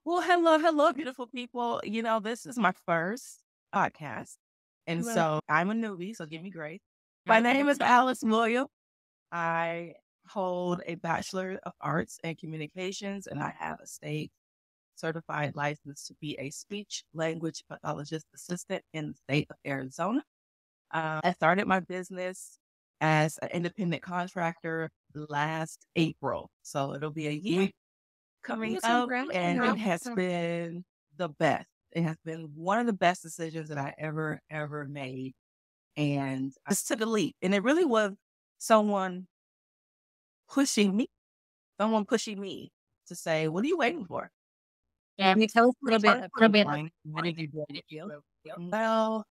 Well, hello, beautiful people. This is my first podcast. And Well, so I'm a newbie, so give me grace. My name is Alice William. I hold a Bachelor of Arts and Communications, and I have a state certified license to be a speech language pathologist assistant in the state of Arizona. I started my business as an independent contractor last April. So it'll be a year coming up, and it has been the best. It has been one of the best decisions that I ever made. And I just took a leap. And it really was someone pushing me, someone pushing me to say, what are you waiting for? can you tell us a little bit, What did you do? Well,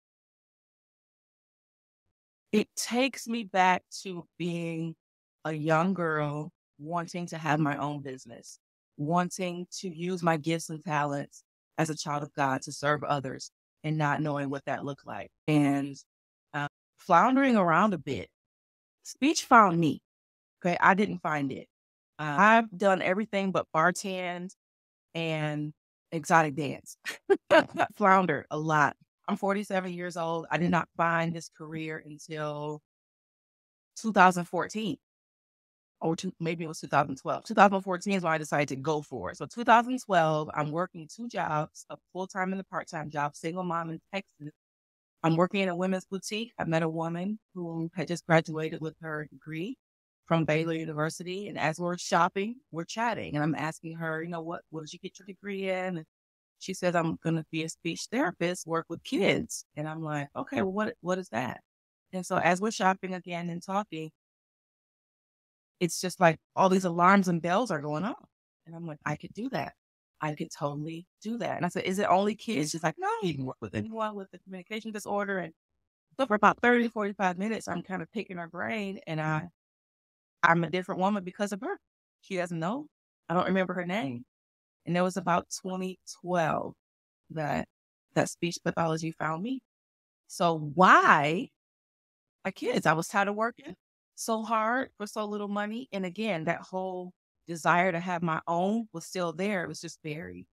it takes me back to being a young girl wanting to have my own business, wanting to use my gifts and talents as a child of God to serve others and not knowing what that looked like. And floundering around a bit, speech found me. Okay. I didn't find it. I've done everything but bartend and exotic dance. Floundered a lot. I'm 47 years old. I did not find this career until 2014. Or maybe it was 2012. 2014 is when I decided to go for it. So 2012, I'm working two jobs, a full-time and a part-time job, single mom in Texas. I'm working in a women's boutique. I met a woman who had just graduated with her degree from Baylor University. And as we're shopping, we're chatting. And I'm asking her, what did you get your degree in? And she says, I'm going to be a speech therapist, work with kids. And I'm like, okay, well, what is that? And so as we're shopping again and talking, it's just like all these alarms and bells are going off. And I'm like, I could do that. I could totally do that. And I said, is it only kids? She's like, no, you can work with anyone with a communication disorder. And so for about 30, 45 minutes, I'm kind of picking her brain. And I'm a different woman because of her. She doesn't know. I don't remember her name. And it was about 2012 that speech pathology found me. So why? My kids, I was tired of working so hard for so little money. And again, that whole desire to have my own was still there. It was just buried.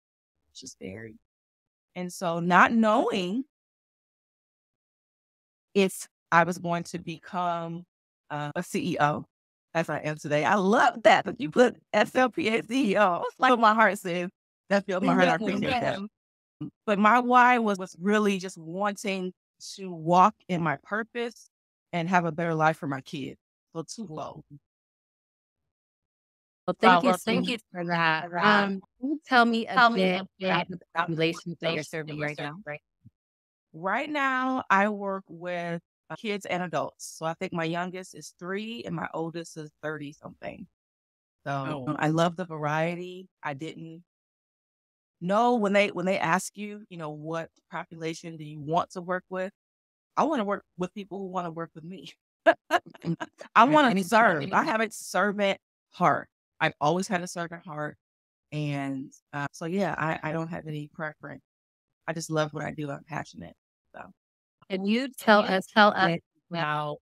And so not knowing if I was going to become a CEO as I am today. I love that. But you put SLPA CEO. It's like what my heart says. That feels my heart. I appreciate that. But my why was really just wanting to walk in my purpose and have a better life for my kids. So too low. well, thank you for that. Can you tell me a bit about the population that you're serving right now? Right now, I work with kids and adults. So I think my youngest is 3 and my oldest is 30 something. So I love the variety. I didn't know when they ask you, what population do you want to work with? I want to work with people who want to work with me. I want to serve. I have a servant heart. I've always had a servant heart. And so, yeah, I don't have any preference. I just love what I do. I'm passionate. So, Can you tell us now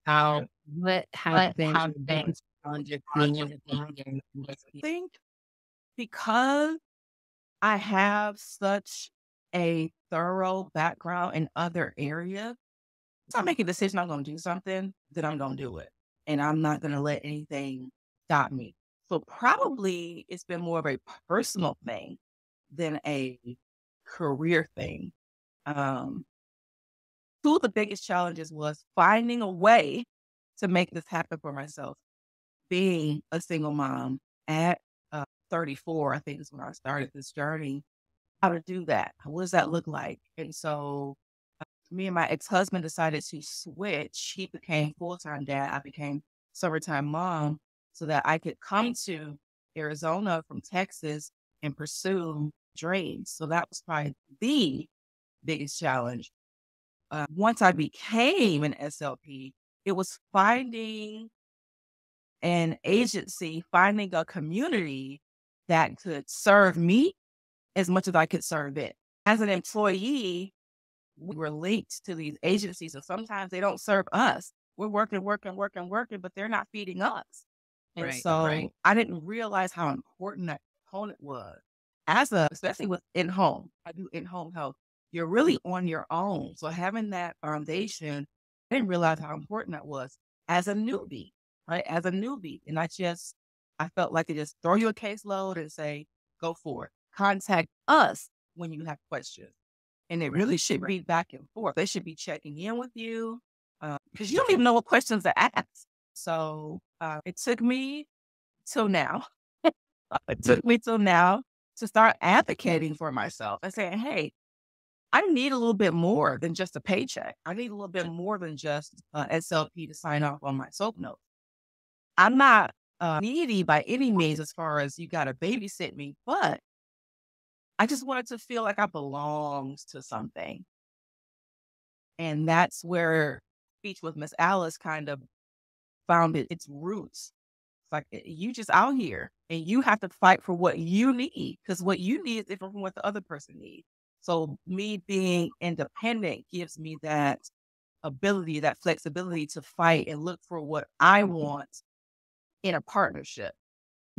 what has been your biggest challenge of being in the I think because I have such a thorough background in other areas, so I make a decision I'm going to do something, then I'm going to do it. And I'm not going to let anything stop me. So probably it's been more of a personal thing than a career thing. Two of the biggest challenges was finding a way to make this happen for myself. Being a single mom at 34, I think is when I started this journey. How to do that? What does that look like? And so me and my ex-husband decided to switch. He became full-time dad. I became summertime mom so that I could come to Arizona from Texas and pursue dreams. So that was probably the biggest challenge. Once I became an SLP, it was finding an agency, finding a community that could serve me as much as I could serve it. As an employee, we were linked to these agencies, so sometimes they don't serve us. We're working, but they're not feeding us. And I didn't realize how important that component was. especially with in-home, I do in-home health, you're really on your own. So having that foundation, I didn't realize how important that was as a newbie, right? As a newbie. And I felt like it just throw you a caseload and say, go for it. Contact us when you have questions. And it really should be back and forth. They should be checking in with you because you don't even know what questions to ask. So it took me till now. It took me till now to start advocating for myself and saying, hey, I need a little bit more than just a paycheck. I need a little bit more than just SLP to sign off on my soap note. I'm not needy by any means as far as you got to babysit me, but I just wanted to feel like I belonged to something. And that's where Speech with Miss Alice kind of found its roots. It's like you just out here and you have to fight for what you need because what you need is different from what the other person needs. So me being independent gives me that ability, that flexibility to fight and look for what I want in a partnership.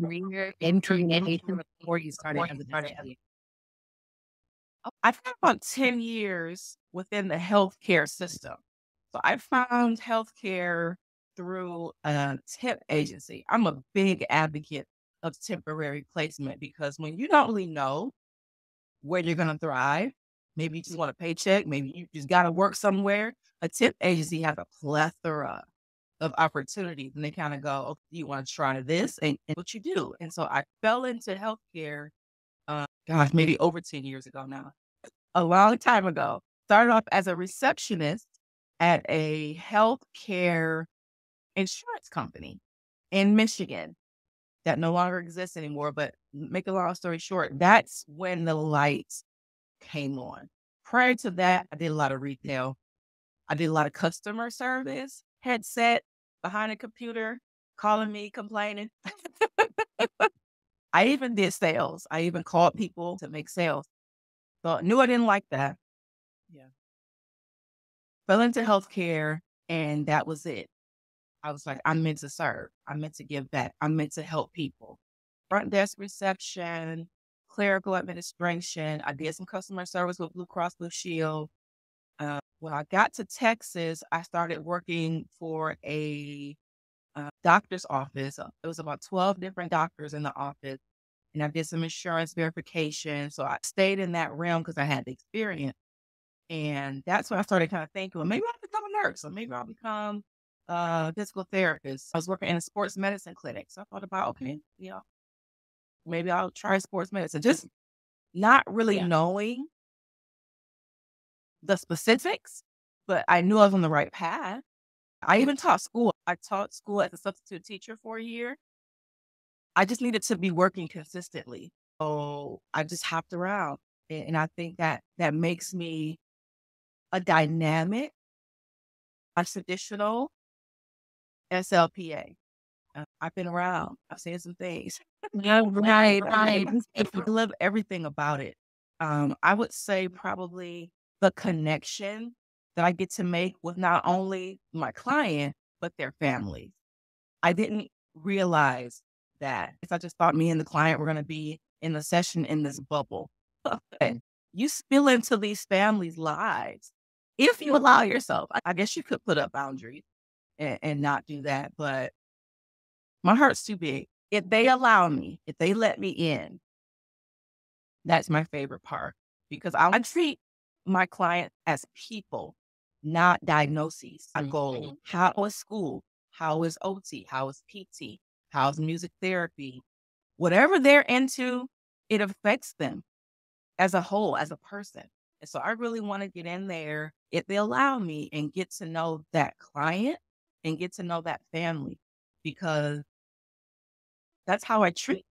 Career in communication before you started as a disability. I've had about 10 years within the healthcare system. So I found healthcare through a temp agency. I'm a big advocate of temporary placement because when you don't really know where you're going to thrive, maybe you just want a paycheck, maybe you just got to work somewhere. A temp agency has a plethora of opportunities and they kind of go, okay, you want to try this and what you do. And so I fell into healthcare, maybe over 10 years ago now, a long time ago. Started off as a receptionist at a healthcare insurance company in Michigan that no longer exists anymore. But make a long story short, that's when the lights came on. Prior to that, I did a lot of retail. I did a lot of customer service, headset behind a computer, calling me, complaining. I even did sales. I even called people to make sales. So I knew I didn't like that. Yeah. Fell into healthcare and that was it. I was like, I'm meant to serve. I'm meant to give back. I'm meant to help people. Front desk reception, clerical administration. I did some customer service with Blue Cross Blue Shield. When I got to Texas, I started working for a doctor's office. It was about 12 different doctors in the office. And I did some insurance verification. So I stayed in that realm because I had the experience. And that's when I started kind of thinking, well, maybe I'll become a nurse or maybe I'll become a physical therapist. I was working in a sports medicine clinic. So I thought about, okay, maybe I'll try sports medicine. Just not really knowing the specifics, but I knew I was on the right path. I even taught school. I taught school as a substitute teacher for a year. I just needed to be working consistently. So I just hopped around. And I think that makes me a dynamic, a traditional SLPA. I've been around. I've seen some things. Yeah, right. I love everything about it. I would say probably the connection that I get to make with not only my client, but their families. I didn't realize that. I just thought me and the client were going to be in the session in this bubble. You spill into these families' lives if you allow yourself. I guess you could put up boundaries and not do that, but my heart's too big. If they allow me, if they let me in, that's my favorite part because I treat my clients as people, not diagnoses. I go, how is school? How is OT? How is PT? How's music therapy? Whatever they're into, it affects them as a whole, as a person. And so I really want to get in there if they allow me and get to know that client and get to know that family because that's how I treat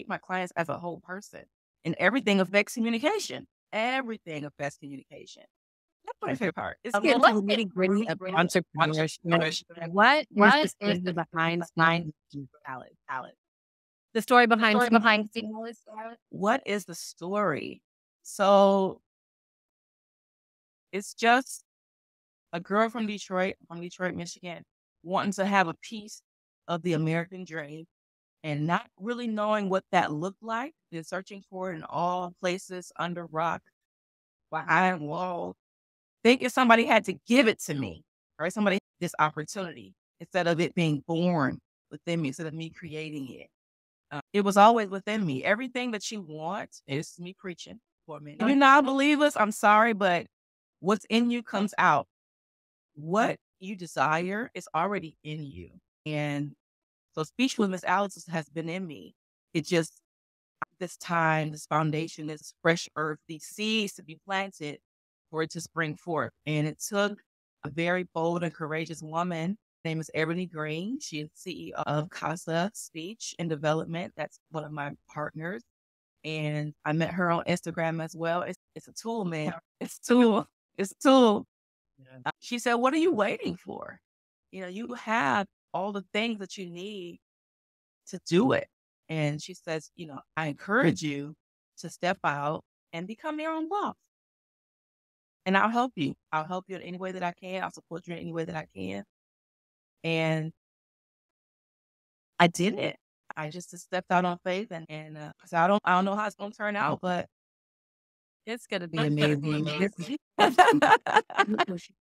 my clients as a whole person. And everything affects communication. Everything affects communication. That's my favorite part. It's getting to the nitty-gritty of entrepreneurship. What is the story behind salad? The story behind salad? What is the story? So it's just a girl from Detroit, Michigan, wanting to have a piece of the American dream and not really knowing what that looked like, and searching for it in all places, under rock, behind walls, thinking somebody had to give it to me, right? Somebody this opportunity instead of it being born within me, instead of me creating it. It was always within me. Everything that you want is me preaching for a minute. If you're not believers, I'm sorry, but what's in you comes out. What you desire is already in you. And so speech with Miss Alice has been in me. It just, this time, this foundation, this fresh earth, these seeds to be planted for it to spring forth. And it took a very bold and courageous woman. Her name is Ebony Green. She is CEO of CASA Speech and Development. That's one of my partners. And I met her on Instagram as well. It's a tool, man. It's a tool. It's a tool. Yeah. She said, what are you waiting for? You have all the things that you need to do it. And she says, I encourage you to step out and become your own boss. And I'll help you. I'll help you in any way that I can. I'll support you in any way that I can. And I did it. I just stepped out on faith, and so I don't know how it's gonna turn out, but it's gonna be amazing.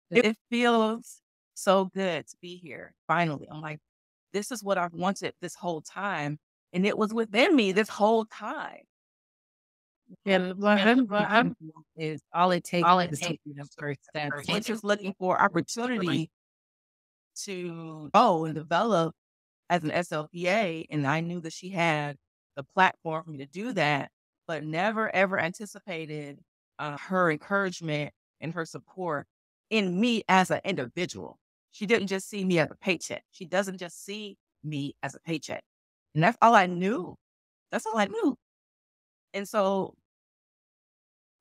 It feels so good to be here. Finally, I'm like, this is what I've wanted this whole time, and it was within me this whole time. Yeah, is all it takes is taking the first step. It's just looking for opportunity to grow and develop as an SLPA, and I knew that she had the platform for me to do that, but never ever anticipated her encouragement and her support in me as an individual. She didn't just see me as a paycheck. She doesn't just see me as a paycheck. And that's all I knew. That's all I knew. And so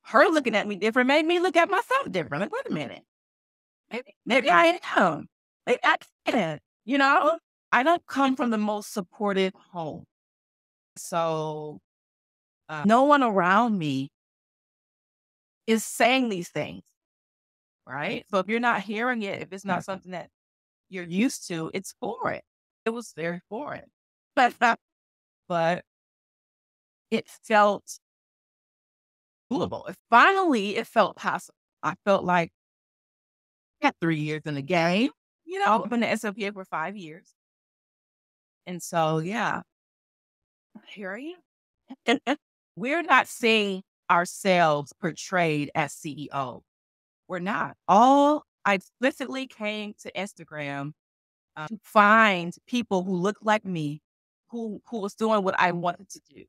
her looking at me different made me look at myself different. Like, wait a minute. Maybe I am. Maybe I can. I don't come from the most supportive home. So no one around me is saying these things, right? So if you're not hearing it, if it's not something that you're used to, it's foreign. It was very foreign. But it felt doable. Finally, it felt possible. I felt like I had 3 years in the game. I've been an SLPA for 5 years. And so, yeah, here I am. We're not seeing ourselves portrayed as CEO. We're not. I explicitly came to Instagram to find people who looked like me, who was doing what I wanted to do.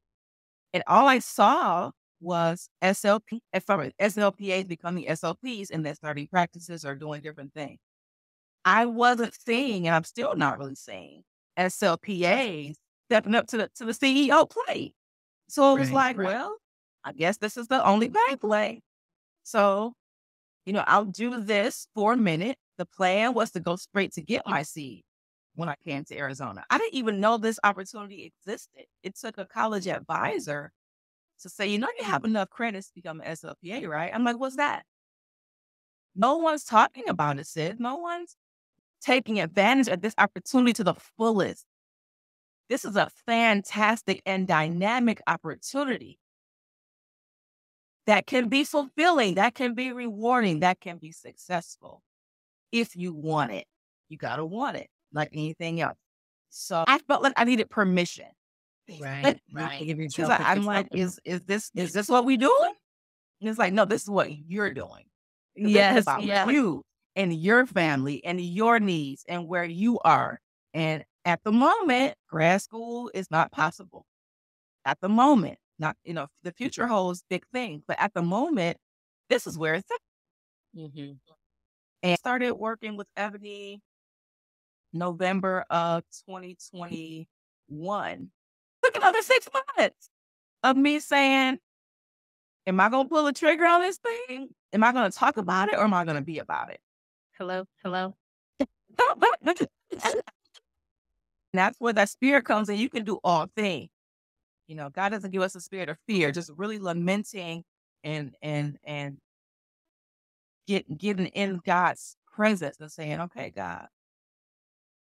And all I saw was SLPAs becoming SLPs, and they're starting practices or doing different things. I wasn't seeing, and I'm still not really seeing, SLPAs stepping up to the CEO plate. So it was well, I guess this is the only play. So, I'll do this for a minute. The plan was to go straight to get my seed when I came to Arizona. I didn't even know this opportunity existed. It took a college advisor to say, you have enough credits to become an SLPA, right? I'm like, what's that? No one's talking about it, sis. No one's taking advantage of this opportunity to the fullest. This is a fantastic and dynamic opportunity that can be fulfilling, that can be rewarding, that can be successful. If you want it, you got to want it like anything else. So I felt like I needed permission. Right. I'm like, is this what we doing? And it's like, no, this is what you're doing. Yes. About you and your family and your needs and where you are. And at the moment, grad school is not possible. At the moment, not, the future holds big things, but at the moment, this is where it's at. Mm-hmm. And I started working with Ebony November of 2021. Took another 6 months of me saying, am I going to pull the trigger on this thing? Am I going to talk about it, or am I going to be about it? Hello. And that's where that spirit comes in. You can do all things. God doesn't give us a spirit of fear, just really lamenting and getting in God's presence and saying, okay, God,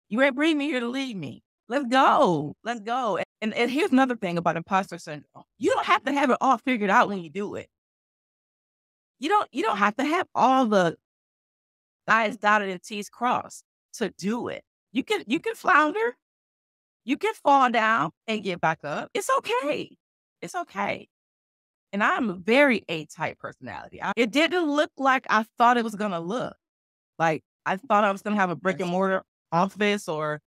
you ain't bring me here to leave me. Let's go. And here's another thing about imposter syndrome. You don't have to have it all figured out when you do it. You don't have to have all the I's dotted and T's crossed to do it. You can flounder, you can fall down and get back up. It's okay. It's okay. And I'm a very A-type personality. It didn't look like I thought it was gonna look. Like I thought I was gonna have a brick and mortar office, or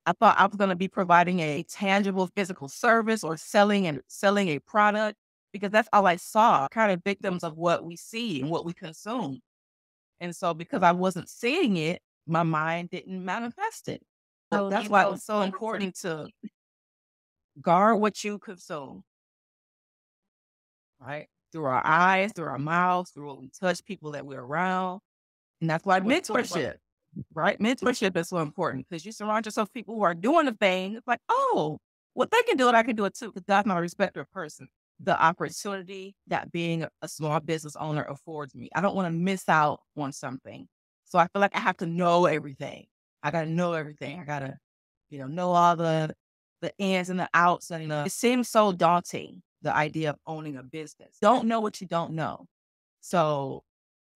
I thought I was gonna be providing a tangible physical service or selling a product, because that's all I saw, kind of victims of what we see and what we consume. And so because I wasn't seeing it, my mind didn't manifest it. So that's why it's so important to guard what you consume, right? Through our eyes, through our mouths, through what we touch, people that we're around. And that's why mentorship, right? Mentorship is so important, because you surround yourself with people who are doing the thing. It's like, oh, well, they can do it, I can do it too, because that's not a respecter of person. The opportunity that being a small business owner affords me, I don't want to miss out on something. So I feel like I have to know everything. I got to know everything. I got to, know all the ins and the outs. And it seems so daunting, the idea of owning a business. Don't know what you don't know. So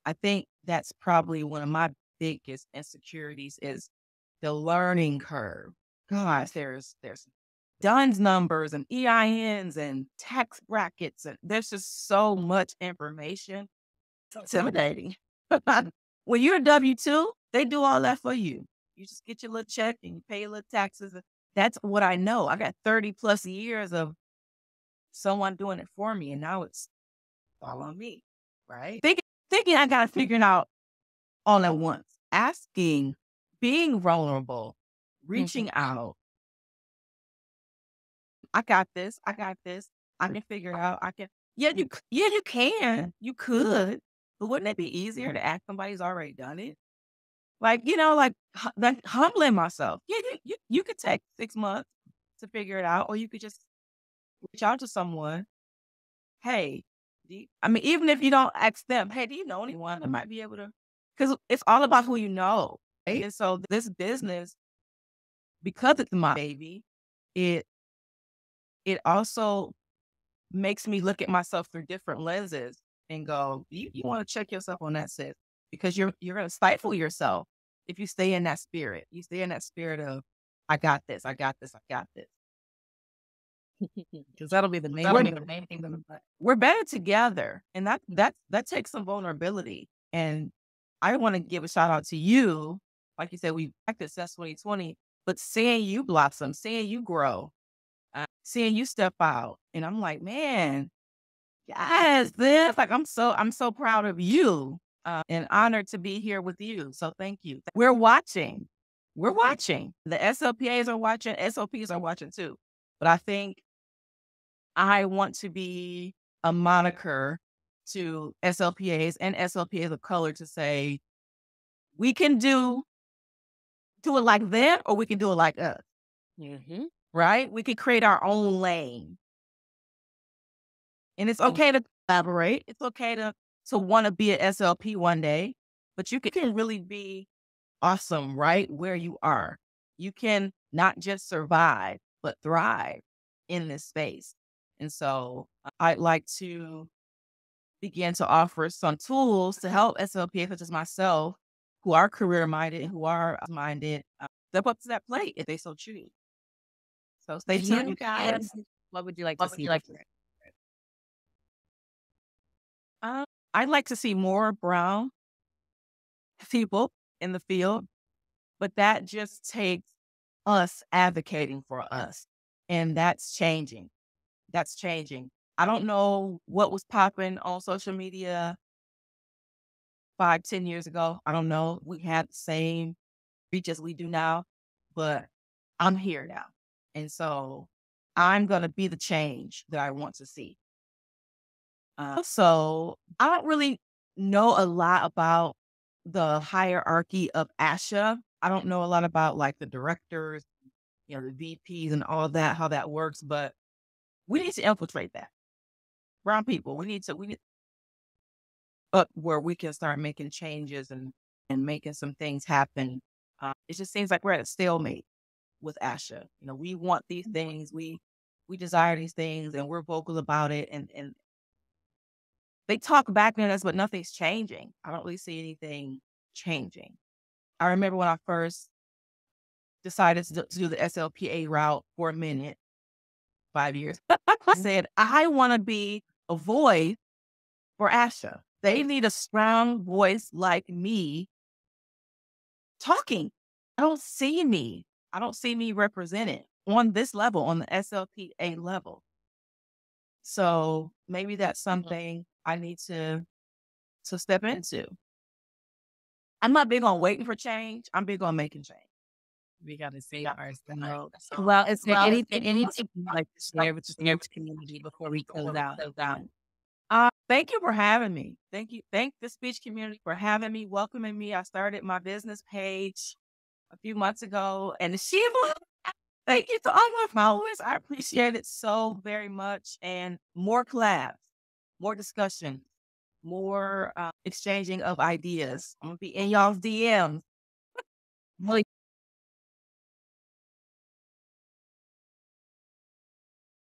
I think that's probably one of my biggest insecurities is the learning curve. Gosh, there's DUNS numbers and EINs and tax brackets, and there's just so much information. It's intimidating. When you're a W-2, they do all that for you. You just get your little check and you pay your little taxes. That's what I know. I got 30 plus years of someone doing it for me, and now it's all on me, right? Thinking I got to figure it out all at once. Asking, being vulnerable, reaching out. I got this. I can figure it out. You can. You could. But wouldn't it be easier to ask somebody who's already done it? Like, like humbling myself. Yeah, you could take 6 months to figure it out, or you could just reach out to someone. Hey, even if you don't ask them, hey, do you know anyone that might be able to? Because it's all about who you know. Right? And so this business, because it's my baby, it also makes me look at myself through different lenses and go, you want to check yourself on that, sis, because you're going to stifle yourself if you stay in that spirit. You stay in that spirit of, I got this, I got this, I got this. Because that'll be the main thing. We're better together, and that takes some vulnerability. And I want to give a shout out to you. Like you said, we practiced since 2020, but seeing you blossom, seeing you grow, seeing you step out, and I'm like, man, yes, this. Like I'm so proud of you, and honored to be here with you. So thank you. We're watching. The SLPAs are watching. SLPs are watching too. But I think I want to be a moniker to SLPAs and SLPAs of color to say, we can do it like them, or we can do it like us. Mm-hmm. Right? We can create our own lane. And it's okay to collaborate. It's okay to want to be an SLP one day, but you can really be awesome right where you are. You can not just survive, but thrive in this space. And so I'd like to begin to offer some tools to help SLPs such as myself, who are career-minded, who are minded, step up to that plate if they so choose. So stay tuned, you guys. What would you like to see? I'd like to see more brown people in the field, but that just takes us advocating for us. And that's changing. I don't know what was popping on social media 5-10 years ago. I don't know. We had the same reach as we do now, but I'm here now. And so I'm going to be the change that I want to see. So I don't really know a lot about the hierarchy of ASHA. I don't know a lot about like the directors, the VPs and all that, how that works, but we need to infiltrate that. Brown people, we need up where we can start making changes and making some things happen. It just seems like we're at a stalemate. with ASHA. You know, we want these things, we desire these things, and we're vocal about it. And they talk back at us, but nothing's changing. I don't really see anything changing. I remember when I first decided to do the SLPA route for a minute, 5 years. I said, I want to be a voice for ASHA. They need a strong voice like me talking. I don't see me represented on this level, on the SLPA level. So maybe that's something I need to step into. I'm not big on waiting for change. I'm big on making change. We got to save ourselves. Well, is there anything you'd like to share with the speech community before we close out? Thank you for having me. Thank you. Thank the speech community for having me, welcoming me. I started my business page a few months ago, and thank you to all my followers. I appreciate it so very much. And more collabs, more discussion, more exchanging of ideas. I'm gonna be in y'all's DMs. Really